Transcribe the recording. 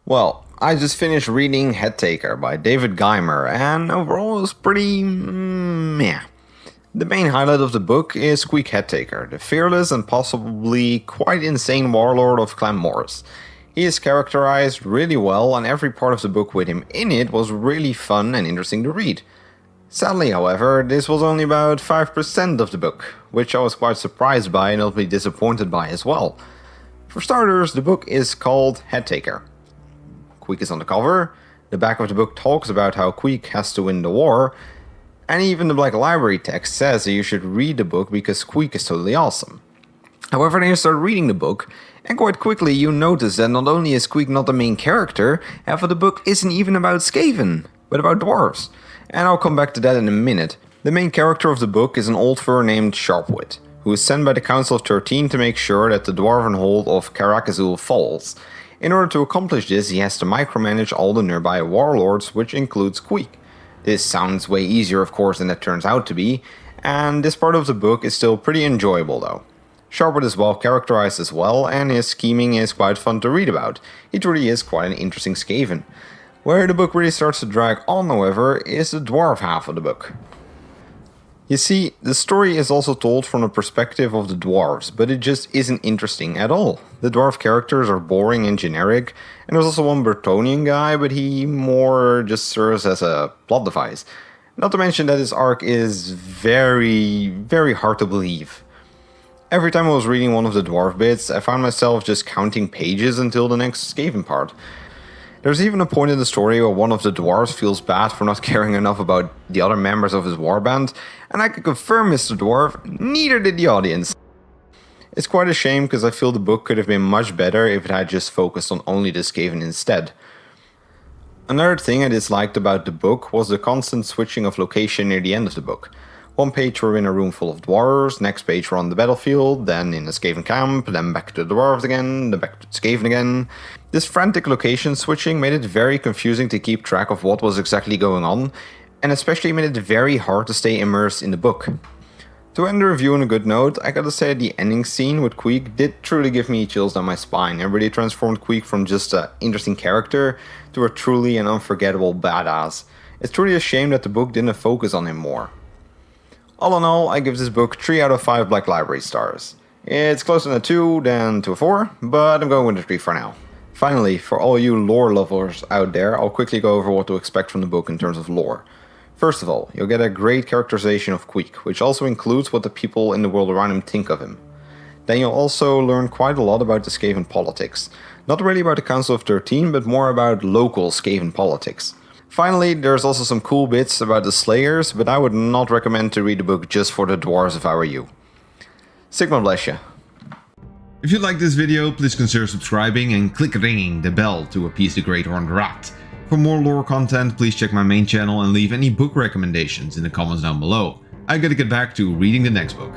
Well, I just finished reading Headtaker by David Guymer, and overall it was pretty meh. The main highlight of the book is Queek Headtaker, the fearless and possibly quite insane warlord of Clan Morris. He is characterized really well, and every part of the book with him in it was really fun and interesting to read. Sadly, however, this was only about 5% of the book, which I was quite surprised by and ultimately disappointed by as well. For starters, the book is called Headtaker. Queek is on the cover, the back of the book talks about how Queek has to win the war, and even the Black Library text says that you should read the book because Queek is totally awesome. However, then you start reading the book, and quite quickly you notice that not only is Queek not the main character, half of the book isn't even about Skaven, but about dwarves. And I'll come back to that in a minute. The main character of the book is an old fur named Sharpwit, who is sent by the Council of 13 to make sure that the dwarven hold of Karakazul falls. In order to accomplish this, he has to micromanage all the nearby warlords, which includes Queek. This sounds way easier, of course, than it turns out to be, and this part of the book is still pretty enjoyable though. Sharpwood is well characterized as well, and his scheming is quite fun to read about. He truly is quite an interesting Skaven. Where the book really starts to drag on, however, is the dwarf half of the book. You see, the story is also told from the perspective of the dwarves, but it just isn't interesting at all. The dwarf characters are boring and generic, and there's also one Bretonnian guy, but he more just serves as a plot device. Not to mention that his arc is very hard to believe. Every time I was reading one of the dwarf bits, I found myself just counting pages until the next Skaven part. There's even a point in the story where one of the dwarves feels bad for not caring enough about the other members of his warband, and I can confirm, Mr. Dwarf, neither did the audience. It's quite a shame because I feel the book could have been much better if it had just focused on only the Skaven instead. Another thing I disliked about the book was the constant switching of location near the end of the book. One page we're in a room full of dwarves, next page we're on the battlefield, then in a Skaven camp, then back to the dwarves again, then back to Skaven again. This frantic location switching made it very confusing to keep track of what was exactly going on, and especially made it very hard to stay immersed in the book. To end the review on a good note, I gotta say the ending scene with Queek did truly give me chills down my spine and really transformed Queek from just an interesting character to a truly and unforgettable badass. It's truly a shame that the book didn't focus on him more. All in all, I give this book 3 out of 5 Black Library stars. It's closer to a 2 than to a 4, but I'm going with a 3 for now. Finally, for all you lore lovers out there, I'll quickly go over what to expect from the book in terms of lore. First of all, you'll get a great characterization of Queek, which also includes what the people in the world around him think of him. Then you'll also learn quite a lot about the Skaven politics. Not really about the Council of 13, but more about local Skaven politics. Finally, there's also some cool bits about the Slayers, but I would not recommend to read the book just for the dwarves if I were you. Sigma bless you. If you like this video, please consider subscribing and click ringing the bell to appease the great horned rat. For more lore content, please check my main channel and leave any book recommendations in the comments down below. I gotta get back to reading the next book.